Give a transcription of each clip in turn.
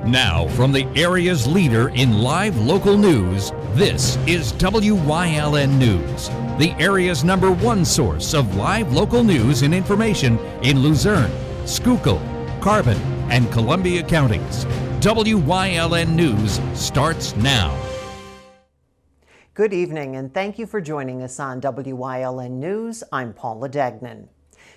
Now, from the area's leader in live local news, this is WYLN News, the area's #1 source of live local news and information in Luzerne, Schuylkill, Carbon, and Columbia counties. WYLN News starts now. Good evening, and thank you for joining us on WYLN News. I'm Paula Dagnan.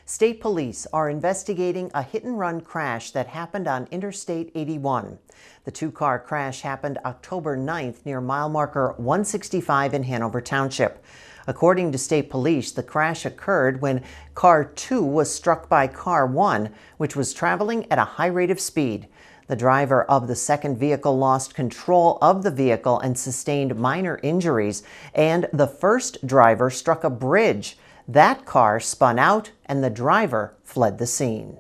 State police are investigating a hit-and-run crash that happened on Interstate 81. The two-car crash happened October 9th near mile marker 165 in Hanover Township. According to state police, the crash occurred when Car 2 was struck by Car 1, which was traveling at a high rate of speed. The driver of the second vehicle lost control of the vehicle and sustained minor injuries, and the first driver struck a bridge. That car spun out and the driver fled the scene.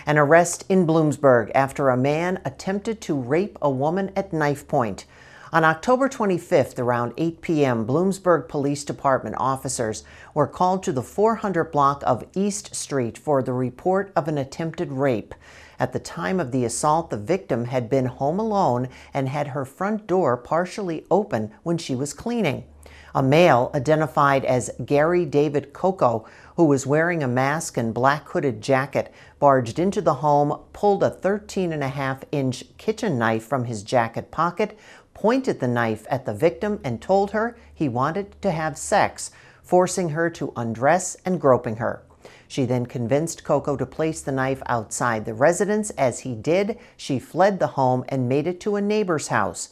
An arrest in Bloomsburg after a man attempted to rape a woman at knife point. On October 25th, around 8 p.m., Bloomsburg Police Department officers were called to the 400 block of East Street for the report of an attempted rape. At the time of the assault, the victim had been home alone and had her front door partially open when she was cleaning. A male identified as Gary David Coco, who was wearing a mask and black hooded jacket, barged into the home, pulled a 13.5-inch kitchen knife from his jacket pocket, pointed the knife at the victim, and told her he wanted to have sex, forcing her to undress and groping her. She then convinced Coco to place the knife outside the residence. As he did, she fled the home and made it to a neighbor's house.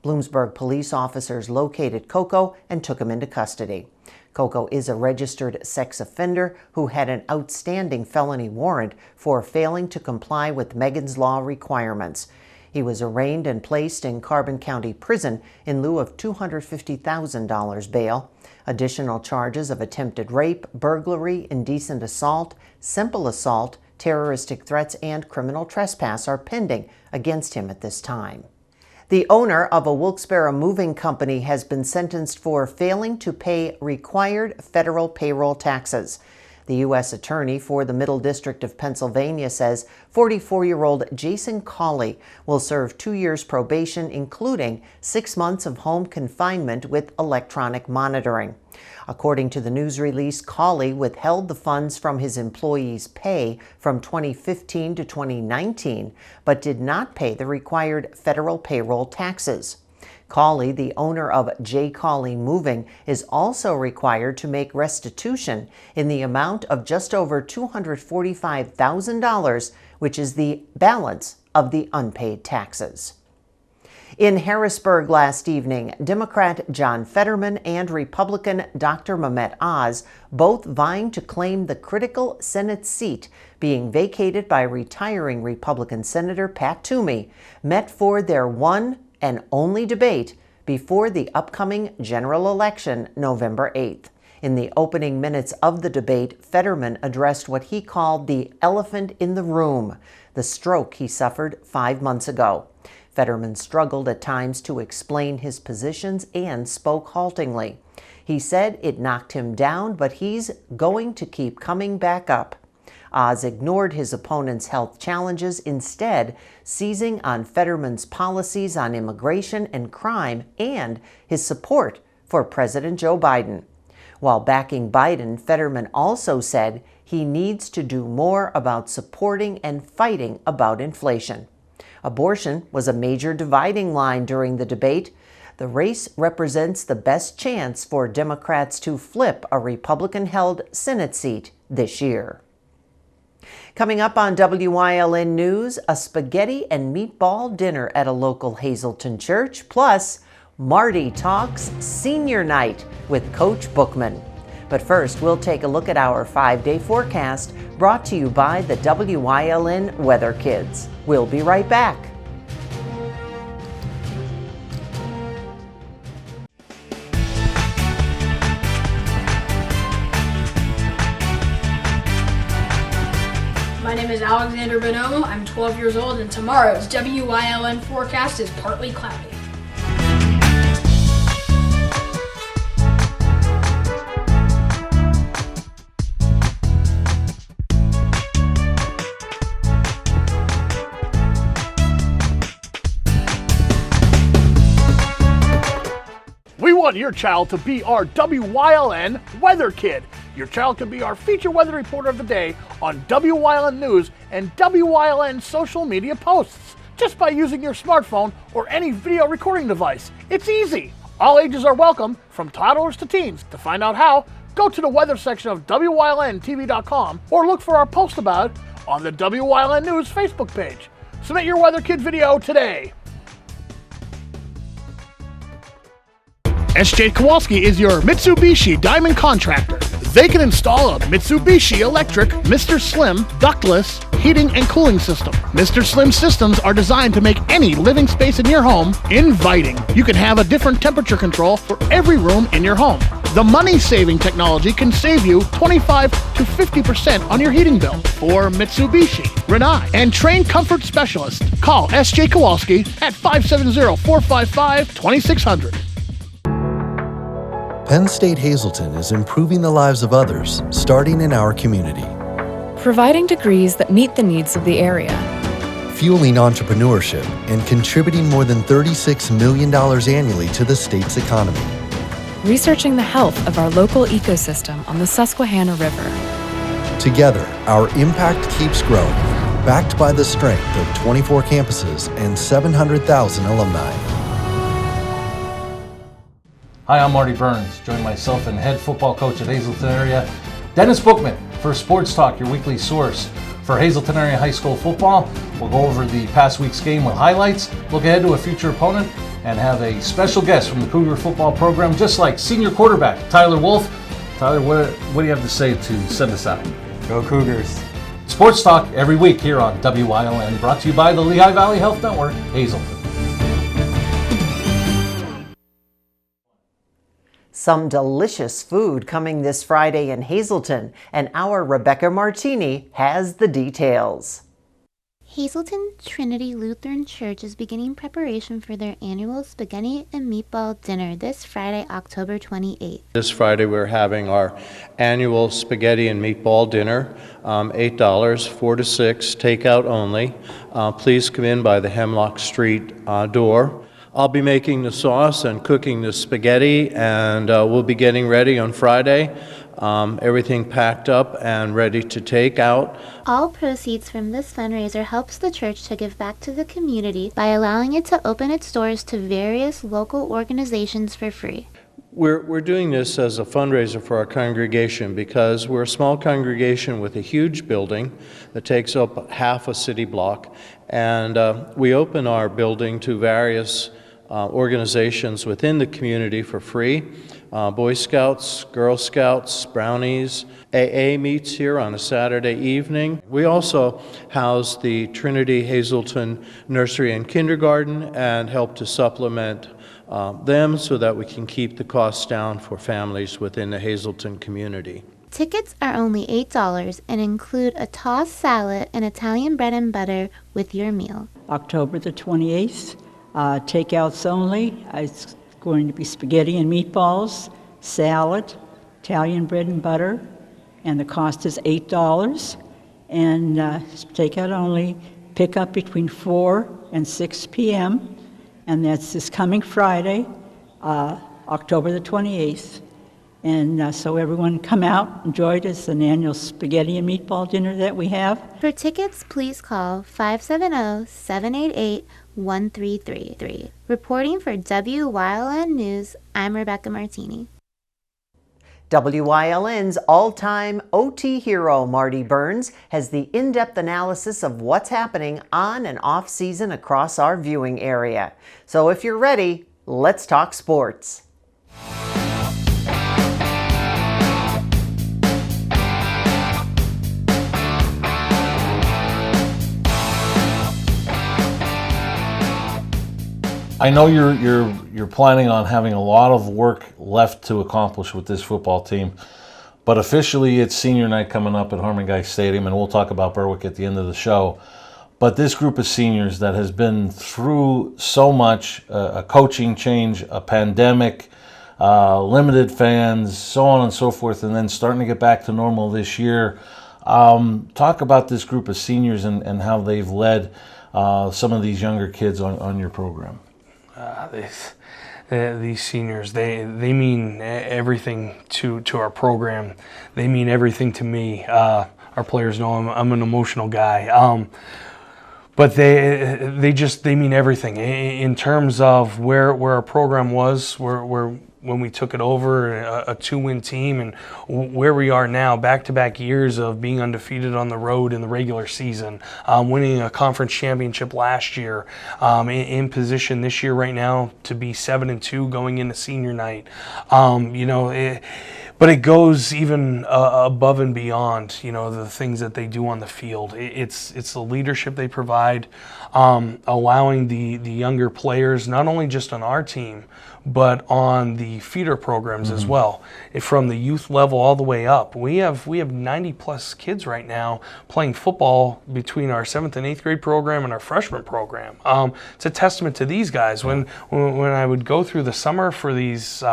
Bloomsburg police officers located Coco and took him into custody. Coco is a registered sex offender who had an outstanding felony warrant for failing to comply with Megan's Law requirements. He was arraigned and placed in Carbon County Prison in lieu of $250,000 bail. Additional charges of attempted rape, burglary, indecent assault, simple assault, terroristic threats, and criminal trespass are pending against him at this time. The owner of a Wilkes-Barre moving company has been sentenced for failing to pay required federal payroll taxes. The U.S. Attorney for the Middle District of Pennsylvania says 44-year-old Jason Cawley will serve 2 years probation, including 6 months of home confinement with electronic monitoring. According to the news release, Cawley withheld the funds from his employees' pay from 2015 to 2019, but did not pay the required federal payroll taxes. Cawley, the owner of J. Cawley Moving, is also required to make restitution in the amount of just over $245,000, which is the balance of the unpaid taxes. In Harrisburg last evening, Democrat John Fetterman and Republican Dr. Mehmet Oz, both vying to claim the critical Senate seat being vacated by retiring Republican Senator Pat Toomey, met for their one and only debate before the upcoming general election November 8th. In the opening minutes of the debate, Fetterman addressed what he called the elephant in the room, the stroke he suffered 5 months ago. Fetterman struggled at times to explain his positions and spoke haltingly. He said it knocked him down, but he's going to keep coming back up. Oz ignored his opponent's health challenges, instead seizing on Fetterman's policies on immigration and crime and his support for President Joe Biden. While backing Biden, Fetterman also said he needs to do more about supporting and fighting about inflation. Abortion was a major dividing line during the debate. The race represents the best chance for Democrats to flip a Republican-held Senate seat this year. Coming up on WYLN News, a spaghetti and meatball dinner at a local Hazleton church, plus Marty Talks Senior Night with Coach Bookman. But first, we'll take a look at our 5-day forecast brought to you by the WYLN Weather Kids. We'll be right back. My name is Alexander Bonomo. I'm 12 years old, and tomorrow's WYLN forecast is partly cloudy. want your child to be our WYLN Weather Kid. Your child can be our feature weather reporter of the day on WYLN News and WYLN social media posts just by using your smartphone or any video recording device. It's easy. All ages are welcome, from toddlers to teens. To find out how, go to the weather section of WYLNTV.com or look for our post about it on the WYLN News Facebook page. Submit your Weather Kid video today. SJ Kowalski is your Mitsubishi Diamond contractor. They can install a Mitsubishi electric Mr. Slim ductless heating and cooling system. Mr. Slim systems are designed to make any living space in your home inviting. You can have a different temperature control for every room in your home. The money-saving technology can save you 25 to 50% on your heating bill. For Mitsubishi, Rinnai, and trained comfort specialists, call SJ Kowalski at 570-455-2600. Penn State Hazleton is improving the lives of others, starting in our community. Providing degrees that meet the needs of the area. Fueling entrepreneurship and contributing more than $36 million annually to the state's economy. Researching the health of our local ecosystem on the Susquehanna River. Together, our impact keeps growing, backed by the strength of 24 campuses and 700,000 alumni. Hi, I'm Marty Burns. Join myself and head football coach at Hazleton area, Dennis Bookman, for Sports Talk, your weekly source for Hazleton area high school football. We'll go over the past week's game with highlights, look ahead to a future opponent, and have a special guest from the Cougar football program, just like senior quarterback Tyler Wolf. Tyler, what do you have to say to send us out? Go Cougars. Sports Talk every week here on WYLN, brought to you by the Lehigh Valley Health Network, Hazleton. Some delicious food coming this Friday in Hazleton, and our Rebecca Martini has the details. Hazleton Trinity Lutheran Church is beginning preparation for their annual spaghetti and meatball dinner this Friday, October 28th. This Friday we're having our annual spaghetti and meatball dinner, $8, 4 to 6, takeout only. Please come in by the Hemlock Street door. I'll be making the sauce and cooking the spaghetti, and we'll be getting ready on Friday. Everything packed up and ready to take out. All proceeds from this fundraiser helps the church to give back to the community by allowing it to open its doors to various local organizations for free. We're doing this as a fundraiser for our congregation because we're a small congregation with a huge building that takes up half a city block, and we open our building to various organizations within the community for free. Boy Scouts, Girl Scouts, Brownies. AA meets here on a Saturday evening. We also house the Trinity Hazleton Nursery and Kindergarten and help to supplement them so that we can keep the costs down for families within the Hazleton community. Tickets are only $8 and include a tossed salad and Italian bread and butter with your meal. October the 28th. Takeouts only. It's going to be spaghetti and meatballs, salad, Italian bread and butter, and the cost is $8. And takeout only. Pick up between 4 and 6 p.m. And that's this coming Friday, October the 28th. And so everyone come out, enjoy it. It's an annual spaghetti and meatball dinner that we have. For tickets, please call 570-788-1333. Reporting for WYLN News, I'm Rebecca Martini. WYLN's all-time OT hero, Marty Burns, has the in-depth analysis of what's happening on and off-season across our viewing area. So if you're ready, let's talk sports. I know you're planning on having a lot of work left to accomplish with this football team, but officially it's senior night coming up at Harmon Guy Stadium, and we'll talk about Berwick at the end of the show. But this group of seniors that has been through so much, a coaching change, a pandemic, limited fans, so on and so forth, and then starting to get back to normal this year. Talk about this group of seniors and how they've led some of these younger kids on your program. these seniors. They mean everything to our program. They mean everything to me. Our players know I'm an emotional guy. But they mean everything in terms of where our program was, where when we took it over, a 2-win team, and where we are now, back-to-back years of being undefeated on the road in the regular season, winning a conference championship last year, in position this year right now to be 7-2 going into senior night. But it goes even above and beyond, the things that they do on the field. It's the leadership they provide, allowing the younger players, not only just on our team, but on the feeder programs as well. From the youth level all the way up, we have 90 plus kids right now playing football between our 7th and 8th grade program and our freshman program. It's a testament to these guys. When I would go through the summer for these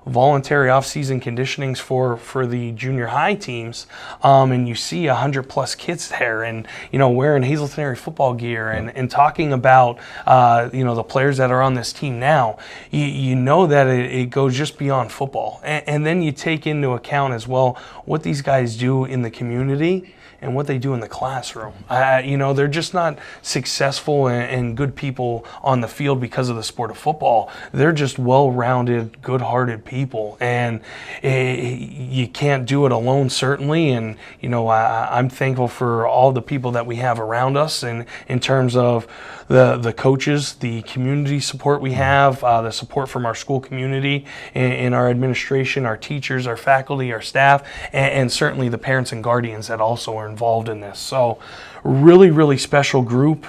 voluntary off-season conditionings for the junior high teams, and you see 100 plus kids there, and wearing Hazleton area football gear, and talking about the players that are on this team now, you know that it goes just beyond football, and then you take into account as well what these guys do in the community and what they do in the classroom. They're just not successful and good people on the field because of the sport of football. They're just well-rounded, good-hearted people, and you can't do it alone, certainly. And I'm thankful for all the people that we have around us, and in terms of the coaches, the community support we have, the support from our school community and our administration, our teachers, our faculty, our staff, and certainly the parents and guardians that also are involved in this. So really, really special group.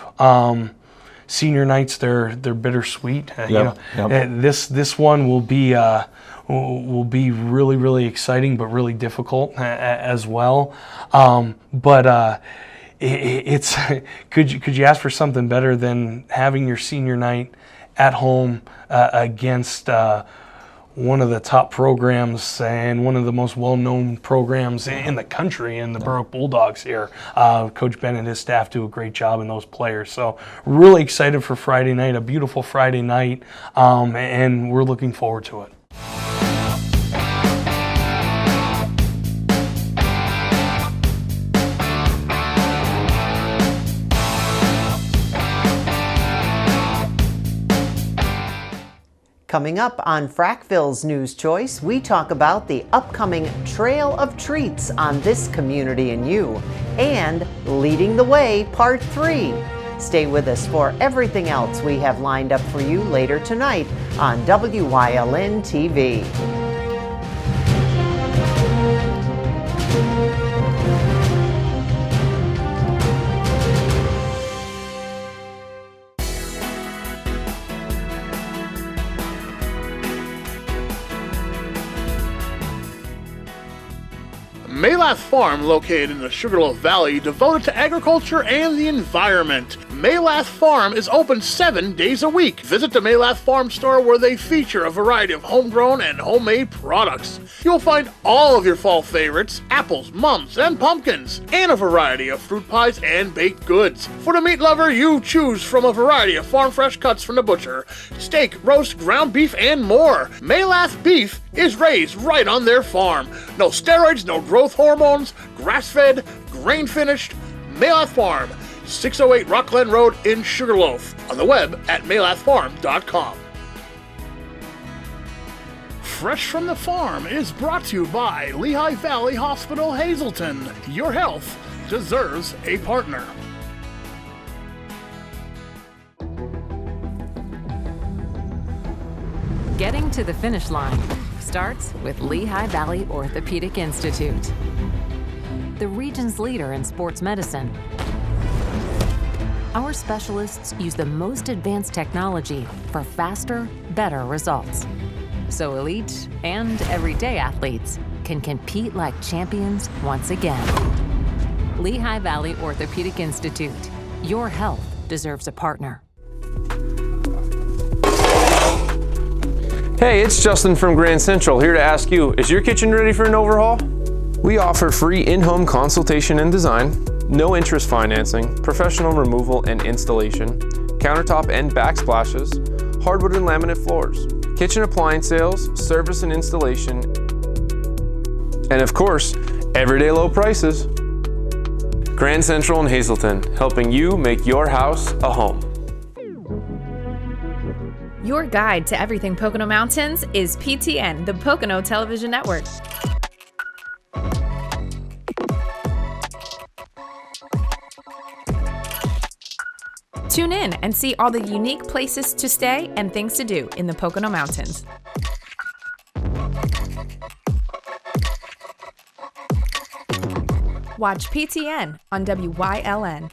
Senior nights, they're bittersweet. This one will be really, really exciting, but really difficult as well. It's could you ask for something better than having your senior night at home against one of the top programs and one of the most well-known programs in the country, in the Berwick Bulldogs here. Coach Ben and his staff do a great job in those players. So really excited for Friday night, a beautiful Friday night, and we're looking forward to it. Coming up on Frackville's News Choice, we talk about the upcoming Trail of Treats on This Community and You, and Leading the Way Part 3. Stay with us for everything else we have lined up for you later tonight on WYLN TV. Maylath Farm, located in the Sugarloaf Valley, devoted to agriculture and the environment. Maylath Farm is open 7 days a week. Visit the Maylath Farm store, where they feature a variety of homegrown and homemade products. You'll find all of your fall favorites, apples, mums, and pumpkins, and a variety of fruit pies and baked goods. For the meat lover, you choose from a variety of farm fresh cuts from the butcher, steak, roast, ground beef, and more. Maylath beef is raised right on their farm. No steroids, no growth hormones, grass-fed, grain-finished. Maylath Farm, 608 Rock Glen Road in Sugarloaf. On the web at maylathfarm.com. Fresh from the Farm is brought to you by Lehigh Valley Hospital, Hazleton. Your health deserves a partner. Getting to the finish line starts with Lehigh Valley Orthopedic Institute, the region's leader in sports medicine. Our specialists use the most advanced technology for faster, better results, so elite and everyday athletes can compete like champions once again. Lehigh Valley Orthopedic Institute. Your health deserves a partner. Hey, it's Justin from Grand Central, here to ask you, is your kitchen ready for an overhaul? We offer free in-home consultation and design, no interest financing, professional removal and installation, countertop and backsplashes, hardwood and laminate floors. kitchen appliance sales, service and installation, and of course, everyday low prices. Grand Central in Hazleton, helping you make your house a home. Your guide to everything Pocono Mountains is PTN, the Pocono Television Network. Tune in and see all the unique places to stay and things to do in the Pocono Mountains. Watch PTN on WYLN.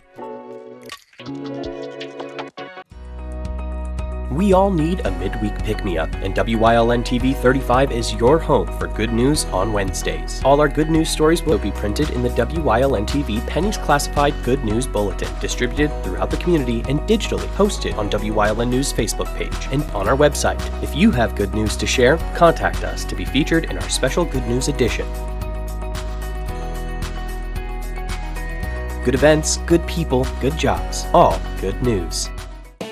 We all need a midweek pick-me-up, and WYLN TV 35 is your home for good news on Wednesdays. All our good news stories will be printed in the WYLN TV Pennies Classified Good News Bulletin, distributed throughout the community and digitally posted on WYLN News Facebook page and on our website. If you have good news to share, contact us to be featured in our special Good News edition. Good events, good people, good jobs, all good news.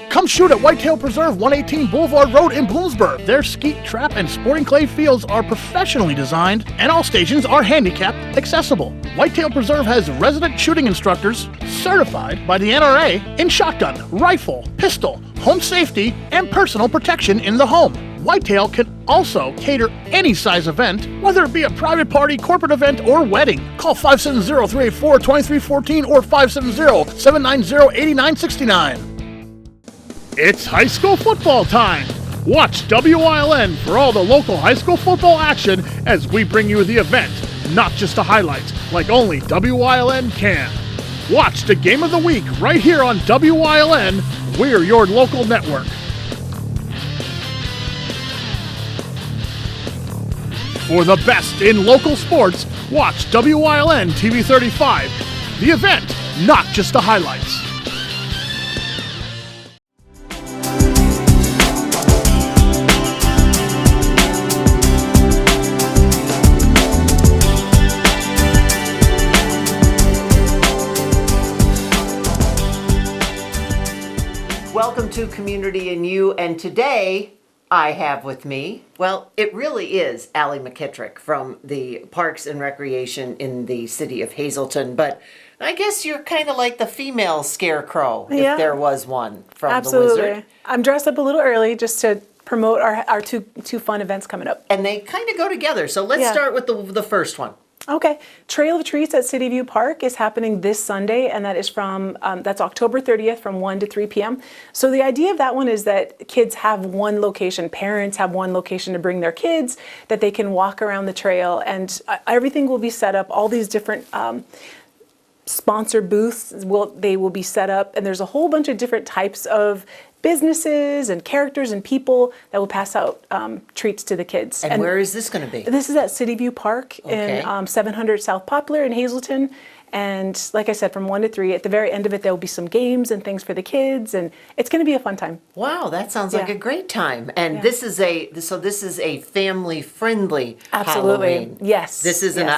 Come shoot at Whitetail Preserve, 118 Boulevard Road in Bloomsburg. Their skeet, trap, and sporting clay fields are professionally designed, and all stations are handicap accessible. Whitetail Preserve has resident shooting instructors certified by the NRA in shotgun, rifle, pistol, home safety, and personal protection in the home. Whitetail can also cater any size event, whether it be a private party, corporate event, or wedding. Call 570-384-2314 or 570-790-8969. It's high school football time. Watch WYLN for all the local high school football action as we bring you the event, not just the highlights, like only WYLN can. Watch the game of the week right here on WYLN. We're your local network. For the best in local sports, watch WYLN TV 35. The event, not just the highlights. Welcome to Community and You, and today I have with me, well, it really is Allie McKittrick from the Parks and Recreation in the city of Hazleton, but I guess you're kind of like the female scarecrow, if there was one from the Wizard. I'm dressed up a little early just to promote our two fun events coming up. And they kind of go together, so let's start with the first one. Okay, Trail of Treats at City View Park is happening this Sunday, and that is from that's October 30th from 1 to 3 p.m. So the idea of that one is that kids have one location, parents have one location to bring their kids, that they can walk around the trail, and everything will be set up. All these different sponsor booths will be set up, and there's a whole bunch of different types of businesses and characters and people that will pass out treats to the kids. And where is this going to be? This is at City View Park in 700 South Poplar in Hazleton. And like I said, from 1 to 3, at the very end of it, there will be some games and things for the kids, and it's going to be a fun time. Wow, that sounds like a great time. And this is a family-friendly Halloween. Yes. This isn't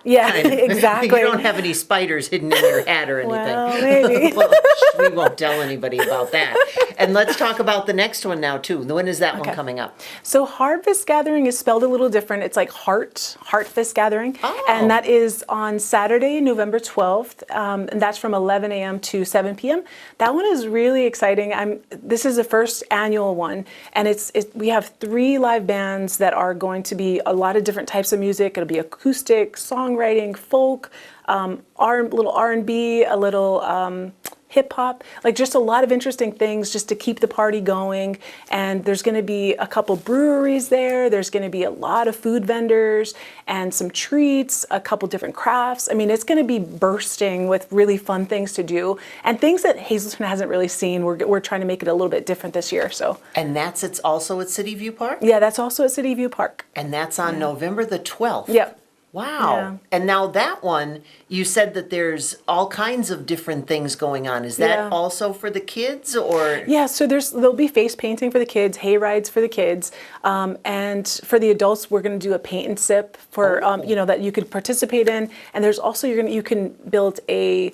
Yeah, kind of. Exactly. You don't have any spiders hidden in your hat or anything. Well, maybe. Well, we won't tell anybody about that. And let's talk about the next one now, too. When is that one coming up? So Harvest Gathering is spelled a little different. It's like Heartfest Gathering. And that is on Saturday, November 12th. And that's from 11 a.m. to 7 p.m. That one is really exciting. This is the first annual one. And we have 3 live bands that are going to be a lot of different types of music. It'll be acoustic, songwriting, folk, little R&B, a little hip hop, like just a lot of interesting things just to keep the party going. And there's going to be a couple breweries there. There's going to be a lot of food vendors and some treats, a couple different crafts. I mean, it's going to be bursting with really fun things to do and things that Hazleton hasn't really seen. We're trying to make it a little bit different this year. So. And it's also at City View Park? Yeah, that's also at City View Park. And that's on November the 12th? Yep. Wow. Yeah. And now that one, you said that there's all kinds of different things going on. Is that also for the kids or? Yeah, so there'll be face painting for the kids, hay rides for the kids, and for the adults, we're going to do a paint and sip for that you could participate in. And there's also you can build a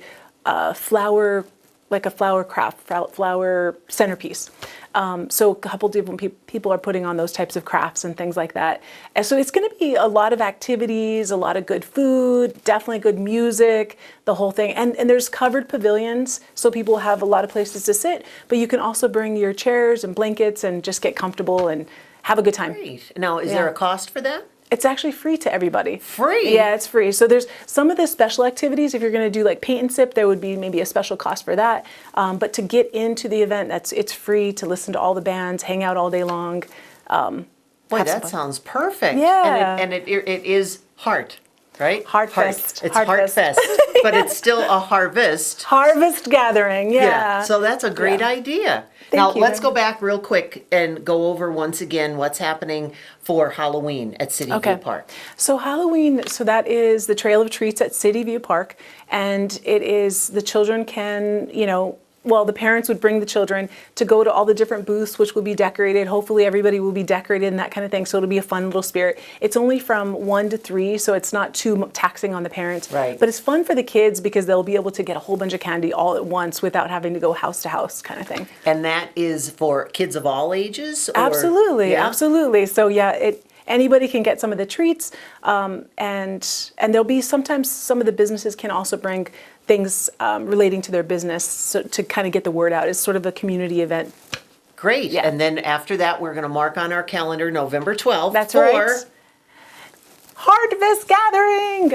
flower like a flower centerpiece. So a couple different people are putting on those types of crafts and things like that. And so it's going to be a lot of activities, a lot of good food, definitely good music, the whole thing. And there's covered pavilions, so people have a lot of places to sit. But you can also bring your chairs and blankets and just get comfortable and have a good time. Great. Now, is there a cost for that? It's actually free to everybody. Free? Yeah, it's free. So there's some of the special activities. If you're going to do like paint and sip, there would be maybe a special cost for that. But to get into the event, it's free to listen to all the bands, hang out all day long. Boy, that sounds perfect. Yeah. And it is heart, right? Heartfest. It's Heartfest, but it's still a harvest. Harvest gathering, yeah. So that's a great idea. Now, let's go back real quick and go over once again what's happening for Halloween at City View Park. So Halloween, so that is the Trail of Treats at City View Park, and it is, the children can, well, the parents would bring the children to go to all the different booths, which will be decorated. Hopefully everybody will be decorated and that kind of thing, so it'll be a fun little spirit. It's only from 1 to 3, so it's not too taxing on the parents. Right. But it's fun for the kids because they'll be able to get a whole bunch of candy all at once without having to go house to house kind of thing. And that is for kids of all ages? Or? Absolutely, absolutely. So yeah, anybody can get some of the treats, and there'll be sometimes some of the businesses can also bring things relating to their business, so to kind of get the word out. It's sort of a community event. Great. Yeah. And then after that, we're going to mark on our calendar November 12th. That's right. Harvest Gathering.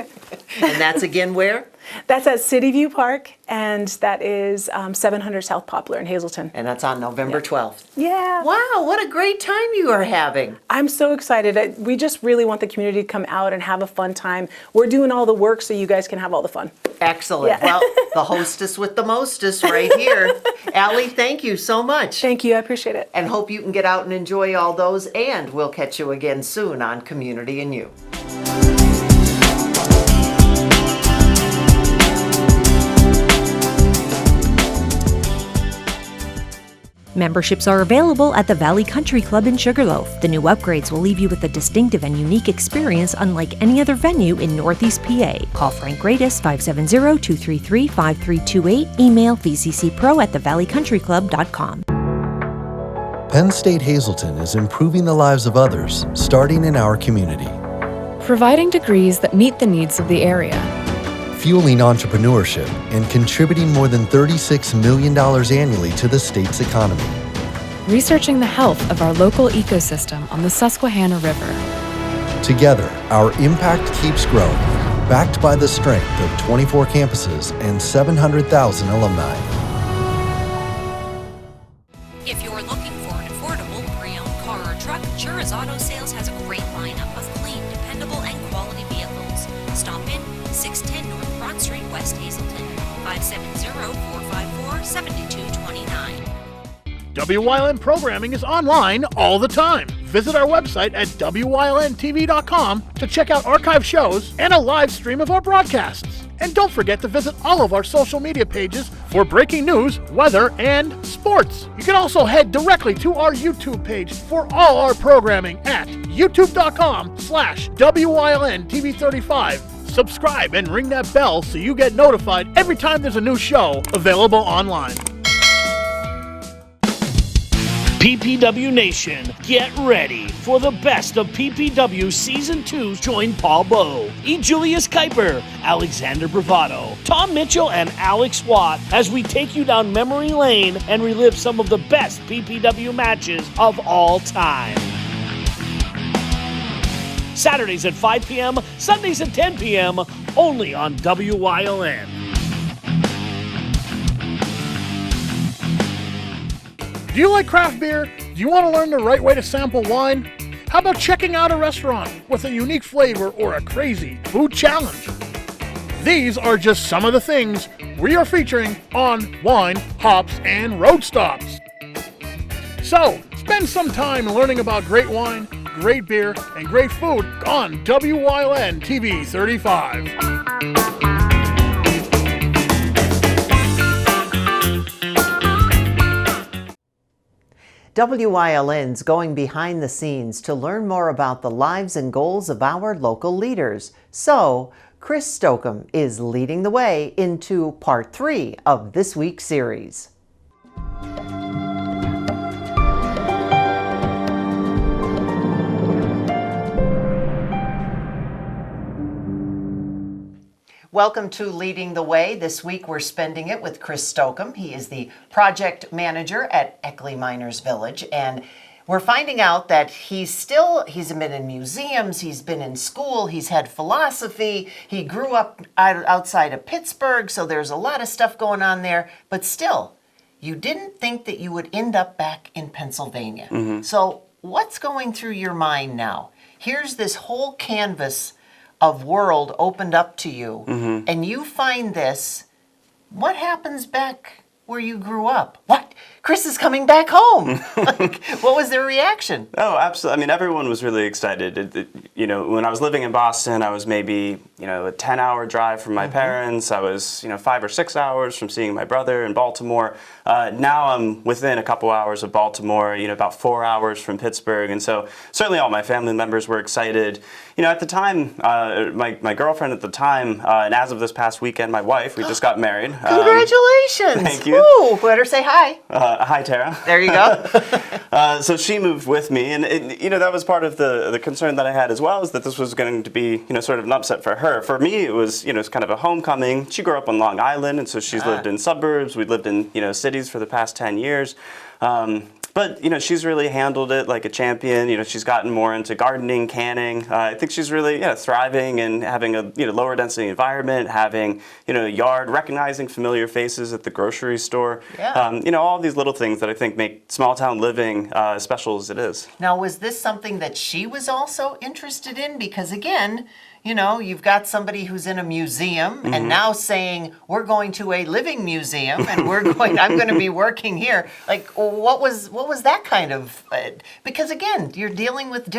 And that's again where? That's at City View Park, and that is 700 South Poplar in Hazleton. And that's on November 12th. Yeah. Wow, what a great time you are having. I'm so excited. We just really want the community to come out and have a fun time. We're doing all the work so you guys can have all the fun. Excellent. Yeah. Well, the hostess with the mostest right here. Allie, thank you so much. Thank you. I appreciate it. And hope you can get out and enjoy all those. And we'll catch you again soon on Community and You. Memberships are available at the Valley Country Club in Sugarloaf. The new upgrades will leave you with a distinctive and unique experience unlike any other venue in Northeast PA. Call Frank Gradis 570-233-5328. Email vccpro@thevalleycountryclub.com. Penn State Hazleton is improving the lives of others, starting in our community. Providing degrees that meet the needs of the area. Fueling entrepreneurship and contributing more than $36 million annually to the state's economy. Researching the health of our local ecosystem on the Susquehanna River. Together, our impact keeps growing, backed by the strength of 24 campuses and 700,000 alumni. If you're looking for an affordable pre-owned car or truck, Chura's Auto Sales has a great lineup of clean, dependable, and quality vehicles. Stop in 610 North Broad Street, West Hazleton, 570-454-7229. WYLN programming is online all the time. Visit our website at WYLNTV.com to check out archive shows and a live stream of our broadcasts. And don't forget to visit all of our social media pages for breaking news, weather, and sports. You can also head directly to our YouTube page for all our programming at youtube.com/WYLNTV35. Subscribe and ring that bell so you get notified every time there's a new show available online. PPW Nation, get ready for the best of PPW Season 2. Join Paul Bowe, E. Julius Kuiper, Alexander Bravado, Tom Mitchell, and Alex Watt as we take you down memory lane and relive some of the best PPW matches of all time. Saturdays at 5 p.m., Sundays at 10 p.m., only on WYLN. Do you like craft beer? Do you want to learn the right way to sample wine? How about checking out a restaurant with a unique flavor or a crazy food challenge? These are just some of the things we are featuring on Wine, Hops, and Road Stops. So, spend some time learning about great wine, great beer, and great food on WYLN TV 35. WYLN's going behind the scenes to learn more about the lives and goals of our local leaders. So, Chris Stokeham is leading the way into part 3 of this week's series. Welcome to Leading the Way. This week we're spending it with Chris Stokeham. He is the project manager at Eckley Miners Village, and we're finding out that he's been in museums, he's been in school, he's had philosophy, he grew up outside of Pittsburgh, so there's a lot of stuff going on there, but still, you didn't think that you would end up back in Pennsylvania. Mm-hmm. So what's going through your mind now? Here's this whole canvas of world opened up to you, mm-hmm. and you find this. What happens back where you grew up? What? Chris is coming back home. Like, what was their reaction? Oh, absolutely. I mean, everyone was really excited. When I was living in Boston, I was maybe, a 10-hour drive from my mm-hmm. parents. I was, 5 or 6 hours from seeing my brother in Baltimore. Now I'm within a couple hours of Baltimore, about 4 hours from Pittsburgh. And so certainly all my family members were excited. At the time, my girlfriend at the time, and as of this past weekend, my wife, we just got married. Congratulations. Thank you. Ooh, let her say hi. Hi, Tara. There you go. So she moved with me, and that was part of the concern that I had as well, is that this was going to be sort of an upset for her. For me, it was it's kind of a homecoming. She grew up on Long Island, and so she's lived in suburbs. We lived in cities for the past 10 years. But, she's really handled it like a champion. She's gotten more into gardening, canning. I think she's really thriving and having a lower density environment, having a yard, recognizing familiar faces at the grocery store. Yeah. All these little things that I think make small town living as special as it is. Now, was this something that she was also interested in? Because again, you've got somebody who's in a museum mm-hmm. and now saying, we're going to a living museum and I'm going to be working here. Like, what was that kind of, because again, you're dealing with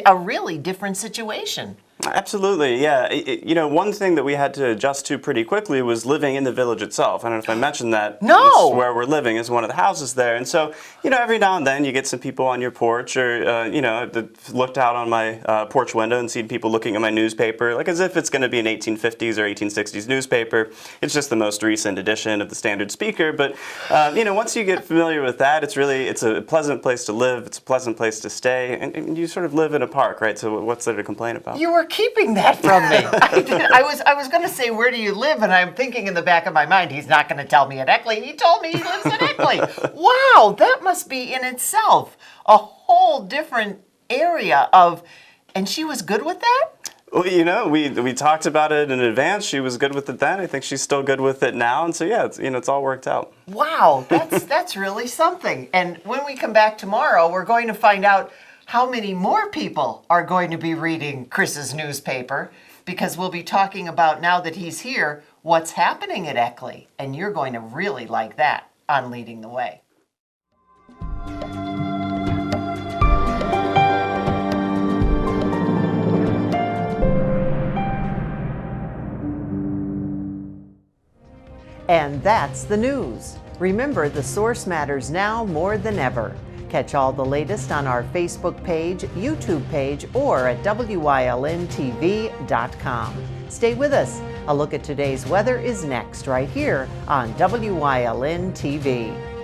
a really different situation. Absolutely, yeah. One thing that we had to adjust to pretty quickly was living in the village itself. I don't know if I mentioned that. No! This is where we're living, is one of the houses there. And so, every now and then you get some people on your porch or, looked out on my porch window and seen people looking at my newspaper, like as if it's going to be an 1850s or 1860s newspaper. It's just the most recent edition of the Standard Speaker. But, once you get familiar with that, it's a pleasant place to live. It's a pleasant place to stay. And you sort of live in a park, right? So what's there to complain about? You were keeping that from me. I was going to say, where do you live? And I'm thinking in the back of my mind, he's not going to tell me at Eckley. He told me he lives at Eckley. Wow, that must be in itself a whole different area of, and she was good with that? Well, we talked about it in advance. She was good with it then. I think she's still good with it now. And so, yeah, it's all worked out. Wow, that's really something. And when we come back tomorrow, we're going to find out how many more people are going to be reading Chris's newspaper, because we'll be talking about, now that he's here, what's happening at Eckley. And you're going to really like that on Leading the Way. And that's the news. Remember, the source matters now more than ever. Catch all the latest on our Facebook page, YouTube page, or at WYLNTV.com. Stay with us. A look at today's weather is next, right here on WYLN TV.